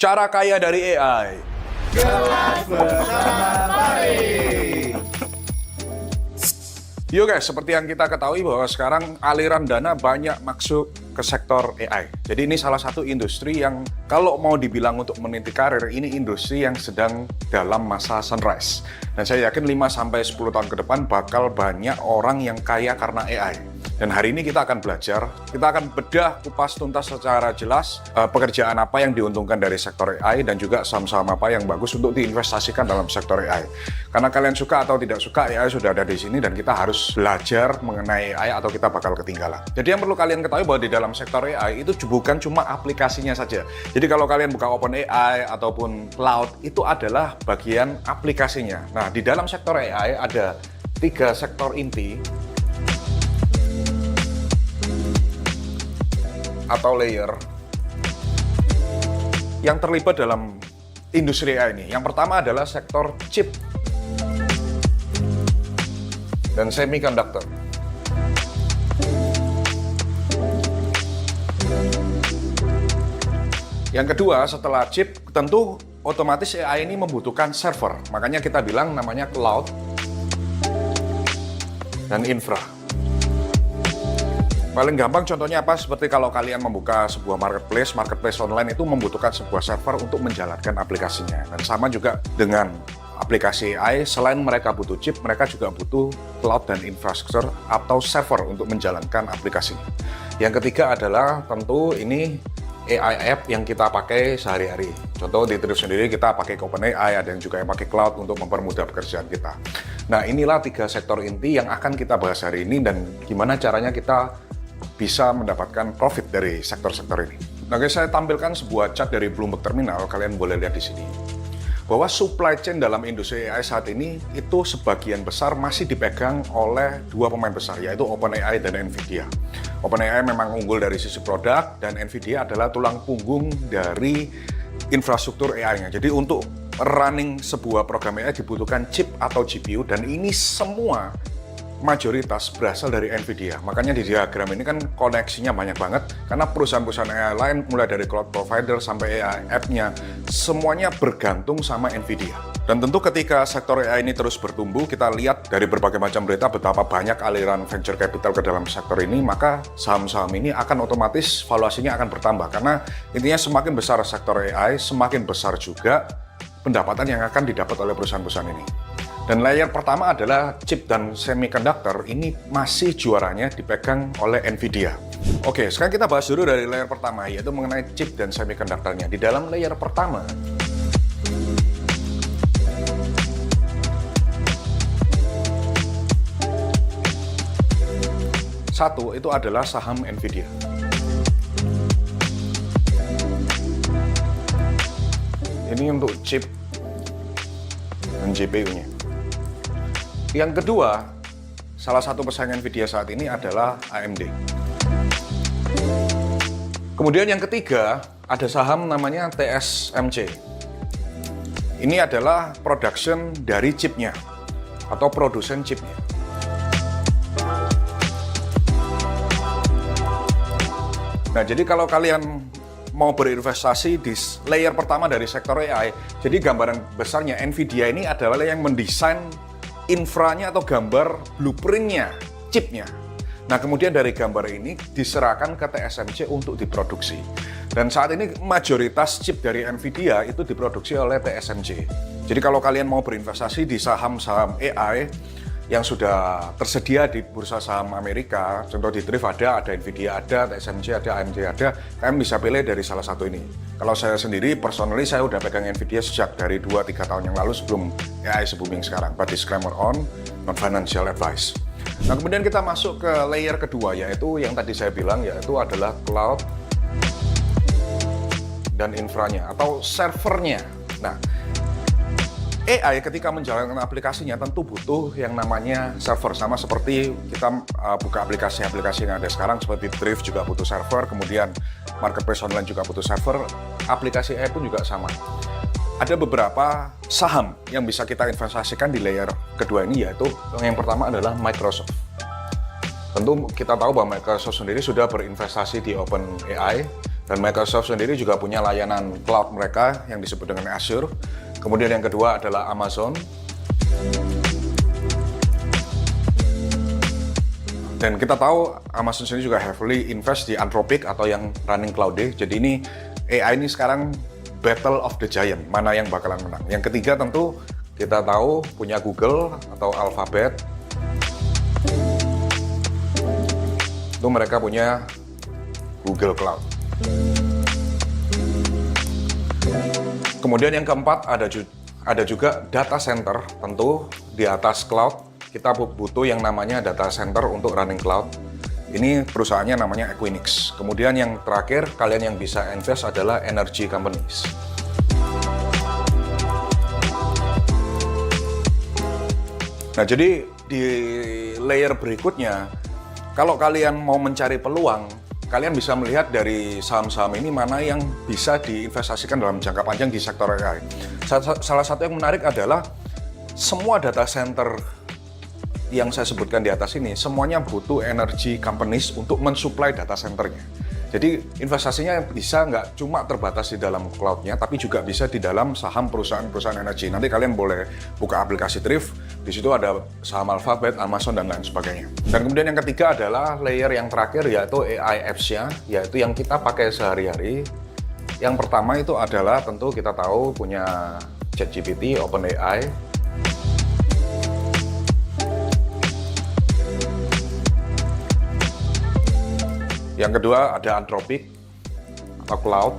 Cara kaya dari AI. Kelas bersama Mari. Yuk guys, seperti yang kita ketahui bahwa sekarang aliran dana banyak masuk ke sektor AI. Jadi ini salah satu industri yang kalau mau dibilang untuk meniti karir, ini industri yang sedang dalam masa sunrise. Dan saya yakin 5-10 tahun ke depan bakal banyak orang yang kaya karena AI. Dan hari ini kita akan belajar, kita akan bedah kupas tuntas secara jelas pekerjaan apa yang diuntungkan dari sektor AI dan juga saham-saham apa yang bagus untuk diinvestasikan dalam sektor AI. Karena kalian suka atau tidak suka, AI sudah ada di sini dan kita harus belajar mengenai AI atau kita bakal ketinggalan. Jadi yang perlu kalian ketahui bahwa di dalam sektor AI itu bukan cuma aplikasinya saja. Jadi kalau kalian buka OpenAI ataupun Cloud, itu adalah bagian aplikasinya. Nah, di dalam sektor AI ada 3 sektor inti atau layer yang terlibat dalam industri AI ini. Yang pertama adalah sektor chip dan semiconductor. Yang kedua, setelah chip, tentu otomatis AI ini membutuhkan server. Makanya kita bilang namanya cloud dan infra. Paling gampang contohnya apa? Seperti kalau kalian membuka sebuah marketplace online itu membutuhkan sebuah server untuk menjalankan aplikasinya. Dan sama juga dengan aplikasi AI, selain mereka butuh chip, mereka juga butuh cloud dan infrastruktur atau server untuk menjalankan aplikasinya. Yang ketiga adalah tentu ini AI app yang kita pakai sehari-hari. Contoh di Thrift sendiri kita pakai OpenAI, ada yang juga yang pakai cloud untuk mempermudah pekerjaan kita. Nah, inilah 3 sektor inti yang akan kita bahas hari ini dan gimana caranya kita bisa mendapatkan profit dari sektor-sektor ini. Nah guys, saya tampilkan sebuah chart dari Bloomberg Terminal, kalian boleh lihat di sini. Bahwa supply chain dalam industri AI saat ini itu sebagian besar masih dipegang oleh 2 pemain besar, yaitu OpenAI dan NVIDIA. OpenAI memang unggul dari sisi produk dan NVIDIA adalah tulang punggung dari infrastruktur AI-nya. Jadi untuk running sebuah program AI dibutuhkan chip atau GPU dan ini semua mayoritas berasal dari NVIDIA. Makanya di diagram ini kan koneksinya banyak banget karena perusahaan-perusahaan AI lain mulai dari cloud provider sampai AI app-nya semuanya bergantung sama NVIDIA. Dan tentu ketika sektor AI ini terus bertumbuh, kita lihat dari berbagai macam berita betapa banyak aliran venture capital ke dalam sektor ini, maka saham-saham ini akan otomatis valuasinya akan bertambah karena intinya semakin besar sektor AI, semakin besar juga pendapatan yang akan didapat oleh perusahaan-perusahaan ini. Dan layer pertama adalah chip dan semiconductor, ini masih juaranya dipegang oleh NVIDIA. Oke, sekarang kita bahas dulu dari layer pertama, yaitu mengenai chip dan semiconductornya. Di dalam layer pertama, satu itu adalah saham NVIDIA. Ini untuk chip dan GPU-nya. Yang kedua, salah satu pesaing NVIDIA saat ini adalah AMD. Kemudian yang ketiga, ada saham namanya TSMC. Ini adalah production dari chipnya, atau produsen chipnya. Nah, jadi kalau kalian mau berinvestasi di layer pertama dari sektor AI, jadi gambaran besarnya NVIDIA ini adalah yang mendesain infranya atau gambar blueprintnya, chipnya. Nah, kemudian dari gambar ini diserahkan ke TSMC untuk diproduksi. Dan saat ini mayoritas chip dari NVIDIA itu diproduksi oleh TSMC. Jadi kalau kalian mau berinvestasi di saham-saham AI yang sudah tersedia di bursa saham Amerika, contoh di Thrift ada NVIDIA ada, TSMC ada, AMD ada, kalian bisa pilih dari salah satu ini. Kalau saya sendiri, personally saya udah pegang NVIDIA sejak dari 2-3 tahun yang lalu sebelum AI se-booming sekarang. But disclaimer on, not financial advice. Nah, kemudian kita masuk ke layer kedua, yaitu yang tadi saya bilang, yaitu adalah cloud dan infranya, atau servernya. Nah, AI ketika menjalankan aplikasinya tentu butuh yang namanya server, sama seperti kita buka aplikasi-aplikasi yang ada sekarang seperti Thrift juga butuh server, kemudian marketplace online juga butuh server, aplikasi AI pun juga sama. Ada beberapa saham yang bisa kita investasikan di layer kedua ini, yaitu yang pertama adalah Microsoft. Tentu kita tahu bahwa Microsoft sendiri sudah berinvestasi di OpenAI Dan Microsoft sendiri juga punya layanan cloud mereka yang disebut dengan Azure. Kemudian yang kedua adalah Amazon. Dan kita tahu Amazon sendiri juga heavily invest di Anthropic atau yang running cloud. Jadi ini AI ini sekarang battle of the giant, mana yang bakalan menang. Yang ketiga tentu kita tahu punya Google atau Alphabet. Itu mereka punya Google Cloud. Kemudian yang keempat ada juga data center. Tentu di atas cloud kita butuh yang namanya data center untuk running cloud. Ini perusahaannya namanya Equinix. Kemudian yang terakhir kalian yang bisa invest adalah energy companies. Nah, jadi di layer berikutnya, kalau kalian mau mencari peluang, kalian bisa melihat dari saham-saham ini mana yang bisa diinvestasikan dalam jangka panjang di sektor AI. Salah satu yang menarik adalah semua data center yang saya sebutkan di atas ini, semuanya butuh energy companies untuk mensuplai data centernya. Jadi investasinya bisa nggak cuma terbatas di dalam cloud-nya, tapi juga bisa di dalam saham perusahaan-perusahaan energi. Nanti kalian boleh buka aplikasi Thrift, di situ ada saham Alphabet, Amazon, dan lain sebagainya. Dan kemudian yang ketiga adalah layer yang terakhir, yaitu AI apps-nya, yaitu yang kita pakai sehari-hari. Yang pertama itu adalah tentu kita tahu punya ChatGPT, OpenAI. Yang kedua ada Anthropic atau Cloud.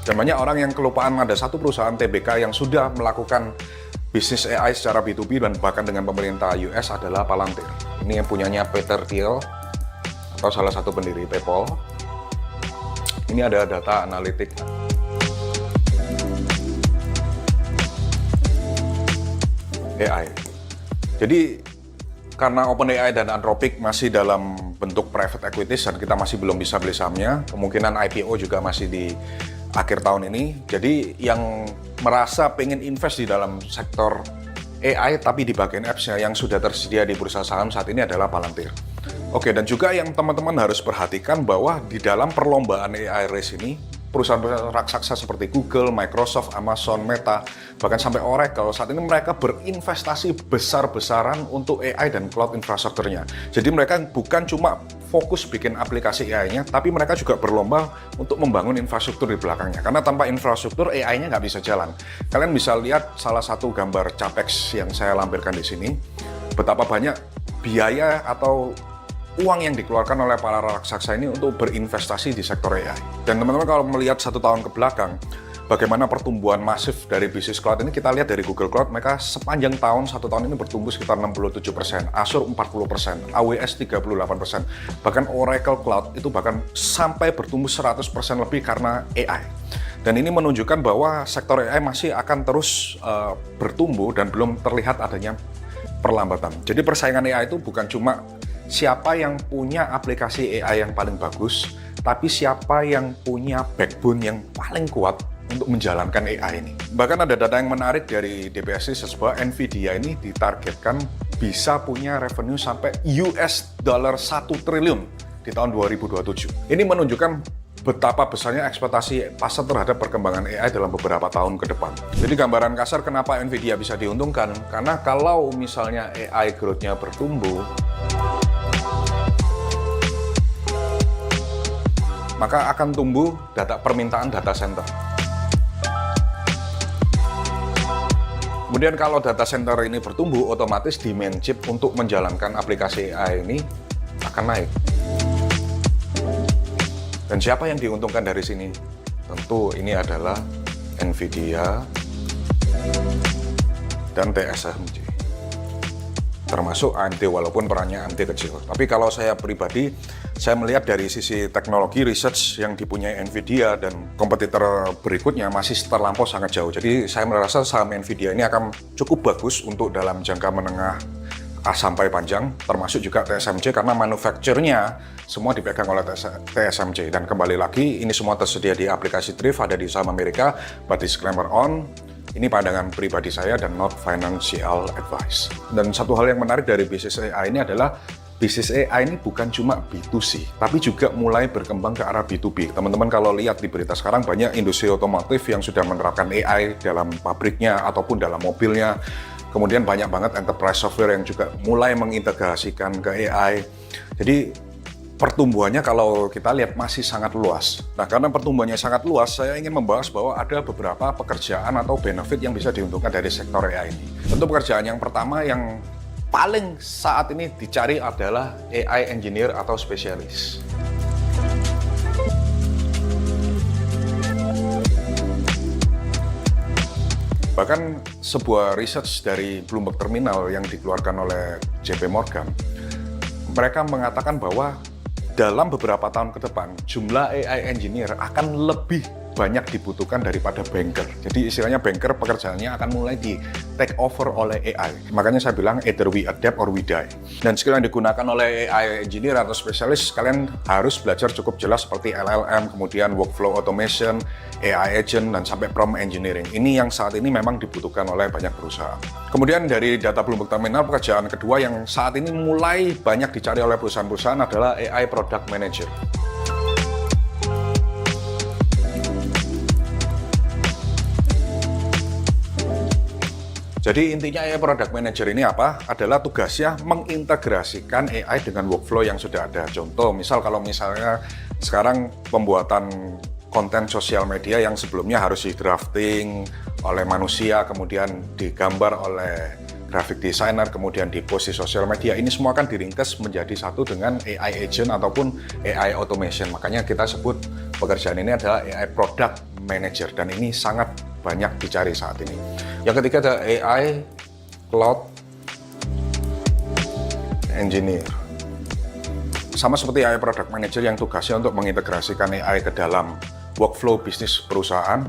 Dan banyak orang yang kelupaan ada satu perusahaan TBK yang sudah melakukan bisnis AI secara B2B dan bahkan dengan pemerintah US adalah Palantir. Ini yang punyanya Peter Thiel atau salah satu pendiri PayPal. Ini ada data analitik. AI. Jadi karena OpenAI dan Anthropic masih dalam bentuk private equities dan kita masih belum bisa beli sahamnya, kemungkinan IPO juga masih di akhir tahun ini. Jadi yang merasa pengen invest di dalam sektor AI tapi di bagian apps-nya yang sudah tersedia di bursa saham saat ini adalah Palantir. Oke, dan juga yang teman-teman harus perhatikan bahwa di dalam perlombaan AI race ini, perusahaan-perusahaan raksasa seperti Google, Microsoft, Amazon, Meta, bahkan sampai Oracle, saat ini mereka berinvestasi besar-besaran untuk AI dan cloud infrastrukturnya. Jadi mereka bukan cuma fokus bikin aplikasi AI-nya, tapi mereka juga berlomba untuk membangun infrastruktur di belakangnya. Karena tanpa infrastruktur, AI-nya nggak bisa jalan. Kalian bisa lihat salah satu gambar Capex yang saya lampirkan di sini, betapa banyak biaya atau uang yang dikeluarkan oleh para raksasa ini untuk berinvestasi di sektor AI. Dan teman-teman kalau melihat 1 tahun ke belakang, bagaimana pertumbuhan masif dari bisnis cloud ini, kita lihat dari Google Cloud, mereka sepanjang tahun, 1 tahun ini bertumbuh sekitar 67%, Azure 40%, AWS 38%, bahkan Oracle Cloud itu bahkan sampai bertumbuh 100% lebih karena AI. Dan ini menunjukkan bahwa sektor AI masih akan terus bertumbuh dan belum terlihat adanya perlambatan. Jadi persaingan AI itu bukan cuma siapa yang punya aplikasi AI yang paling bagus, tapi siapa yang punya backbone yang paling kuat untuk menjalankan AI ini. Bahkan ada data yang menarik dari DPSI bahwa Nvidia ini ditargetkan bisa punya revenue sampai $1 triliun di tahun 2027. Ini menunjukkan betapa besarnya ekspektasi pasar terhadap perkembangan AI dalam beberapa tahun ke depan. Jadi gambaran kasar kenapa Nvidia bisa diuntungkan, karena kalau misalnya AI growth-nya bertumbuh, maka akan tumbuh permintaan data center. Kemudian kalau data center ini bertumbuh, otomatis demand chip untuk menjalankan aplikasi AI ini akan naik. Dan siapa yang diuntungkan dari sini? Tentu ini adalah Nvidia dan TSMC. Termasuk AMD, walaupun perannya AMD kecil. Tapi kalau saya pribadi, saya melihat dari sisi teknologi research yang dipunyai Nvidia dan kompetitor berikutnya masih terlampau sangat jauh. Jadi saya merasa saham Nvidia ini akan cukup bagus untuk dalam jangka menengah sampai panjang, termasuk juga TSMC karena manufacture-nya semua dipegang oleh TSMC. Dan kembali lagi, ini semua tersedia di aplikasi Thrift, ada di saham Amerika, but disclaimer on, Ini pandangan pribadi saya dan not financial advice. Dan satu hal yang menarik dari bisnis AI ini adalah bisnis AI ini bukan cuma B2C, tapi juga mulai berkembang ke arah B2B. Teman-teman kalau lihat di berita sekarang banyak industri otomotif yang sudah menerapkan AI dalam pabriknya ataupun dalam mobilnya. Kemudian banyak banget enterprise software yang juga mulai mengintegrasikan ke AI. Jadi pertumbuhannya kalau kita lihat masih sangat luas. Nah, karena pertumbuhannya sangat luas, saya ingin membahas bahwa ada beberapa pekerjaan atau benefit yang bisa diuntungkan dari sektor AI ini. Tentu pekerjaan yang pertama yang paling saat ini dicari adalah AI engineer atau spesialis. Bahkan sebuah research dari Bloomberg Terminal yang dikeluarkan oleh JP Morgan, mereka mengatakan bahwa dalam beberapa tahun ke depan, jumlah AI engineer akan lebih banyak dibutuhkan daripada banker. Jadi istilahnya banker pekerjaannya akan mulai di take over oleh AI. Makanya saya bilang either we adapt or we die. Dan skill yang digunakan oleh AI engineer atau spesialis, kalian harus belajar cukup jelas seperti LLM, kemudian workflow automation, AI agent, dan sampai prompt engineering. Ini yang saat ini memang dibutuhkan oleh banyak perusahaan. Kemudian dari data Bloomberg Terminal, pekerjaan kedua yang saat ini mulai banyak dicari oleh perusahaan-perusahaan adalah AI product manager. Jadi intinya AI Product Manager ini apa? Adalah tugasnya mengintegrasikan AI dengan workflow yang sudah ada. Contoh, kalau misalnya sekarang pembuatan konten sosial media yang sebelumnya harus di drafting oleh manusia, kemudian digambar oleh graphic designer, kemudian dipost di sosial media, ini semua akan diringkas menjadi satu dengan AI agent ataupun AI automation. Makanya kita sebut pekerjaan ini adalah AI Product Manager, dan ini sangat banyak dicari saat ini. Yang ketiga ada AI Cloud Engineer. Sama seperti AI Product Manager yang tugasnya untuk mengintegrasikan AI ke dalam workflow bisnis perusahaan,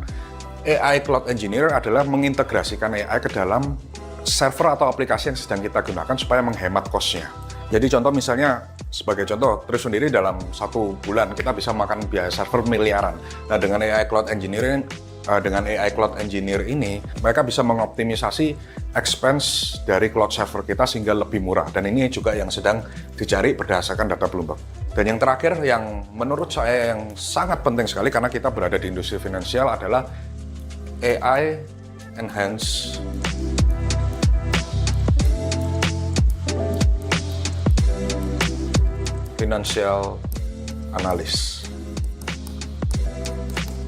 AI Cloud Engineer adalah mengintegrasikan AI ke dalam server atau aplikasi yang sedang kita gunakan supaya menghemat cost-nya. Jadi contoh misalnya, sebagai contoh, Tris sendiri dalam 1 bulan kita bisa makan biaya server miliaran. Nah, dengan AI Cloud Engineer ini, mereka bisa mengoptimisasi expense dari cloud server kita sehingga lebih murah. Dan ini juga yang sedang dicari berdasarkan data Bloomberg. Dan yang terakhir, yang menurut saya yang sangat penting sekali karena kita berada di industri finansial adalah AI Enhanced Financial Analyst.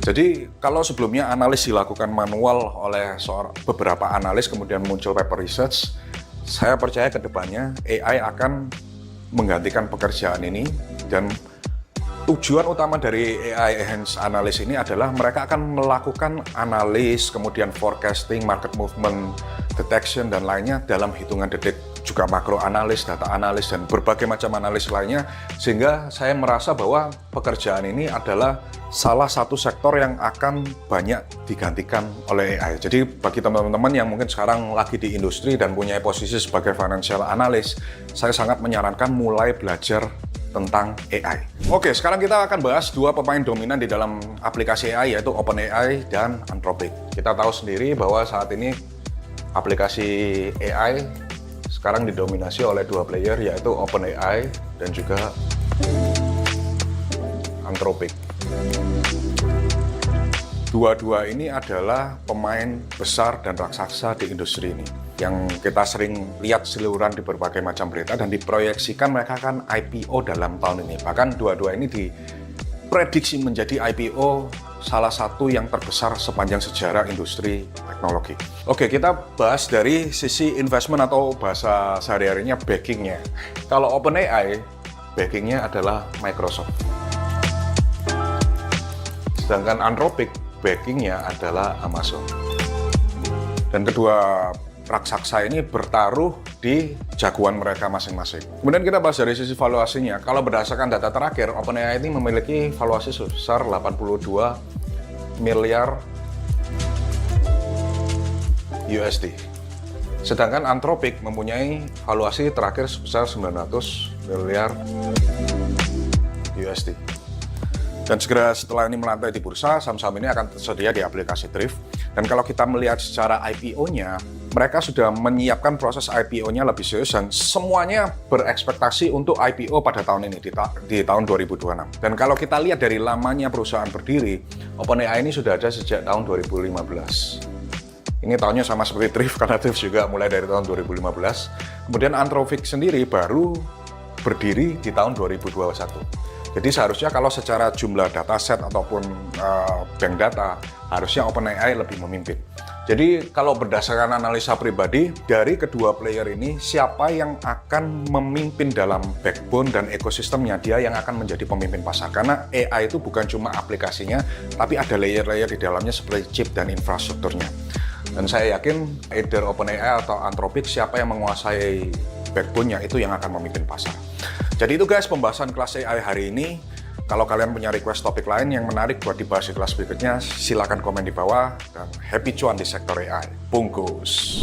Jadi kalau sebelumnya analis dilakukan manual oleh beberapa analis, kemudian muncul paper research, saya percaya ke depannya AI akan menggantikan pekerjaan ini, dan tujuan utama dari AI Enhanced Analyst ini adalah mereka akan melakukan analis, kemudian forecasting, market movement, detection, dan lainnya dalam hitungan detik, juga makro analis, data analis, dan berbagai macam analis lainnya, sehingga saya merasa bahwa pekerjaan ini adalah salah satu sektor yang akan banyak digantikan oleh AI. Jadi bagi teman-teman yang mungkin sekarang lagi di industri dan punya posisi sebagai financial analyst, saya sangat menyarankan mulai belajar tentang AI. Oke, sekarang kita akan bahas 2 pemain dominan di dalam aplikasi AI, yaitu OpenAI dan Anthropic. Kita tahu sendiri bahwa saat ini aplikasi AI sekarang didominasi oleh 2 player, yaitu OpenAI dan juga Anthropic. Dua-dua ini adalah pemain besar dan raksasa di industri ini, yang kita sering lihat seliweran di berbagai macam berita, dan diproyeksikan mereka akan IPO dalam tahun ini. Bahkan dua-dua ini diprediksi menjadi IPO salah satu yang terbesar sepanjang sejarah industri teknologi. Oke, kita bahas dari sisi investment atau bahasa sehari-harinya backingnya. Kalau OpenAI, backingnya adalah Microsoft. Sedangkan Anthropic, backingnya adalah Amazon. Dan kedua raksasa ini bertaruh di jagoan mereka masing-masing. Kemudian kita bahas dari sisi valuasinya. Kalau berdasarkan data terakhir, OpenAI ini memiliki valuasi sebesar 82 miliar USD. Sedangkan Anthropic mempunyai valuasi terakhir sebesar 900 miliar USD. Dan segera setelah ini melantai di bursa, saham-saham ini akan tersedia di aplikasi Thrift. Dan kalau kita melihat secara IPO-nya, mereka sudah menyiapkan proses IPO-nya lebih serius dan semuanya berekspektasi untuk IPO pada tahun ini, di tahun 2026. Dan kalau kita lihat dari lamanya perusahaan berdiri, OpenAI ini sudah ada sejak tahun 2015. Ini tahunnya sama seperti Thrift, karena Thrift juga mulai dari tahun 2015. Kemudian Anthropic sendiri baru berdiri di tahun 2021. Jadi seharusnya kalau secara jumlah dataset ataupun bank data, harusnya OpenAI lebih memimpin. Jadi kalau berdasarkan analisa pribadi, dari kedua player ini, siapa yang akan memimpin dalam backbone dan ekosistemnya, dia yang akan menjadi pemimpin pasar. Karena AI itu bukan cuma aplikasinya, tapi ada layer-layer di dalamnya seperti chip dan infrastrukturnya. Dan saya yakin either OpenAI atau Anthropic, siapa yang menguasai backbone-nya itu yang akan memimpin pasar. Jadi itu guys pembahasan kelas AI hari ini. Kalau kalian punya request topik lain yang menarik buat dibahas di kelas berikutnya, silakan komen di bawah dan happy cuan di sektor AI. Bungkus!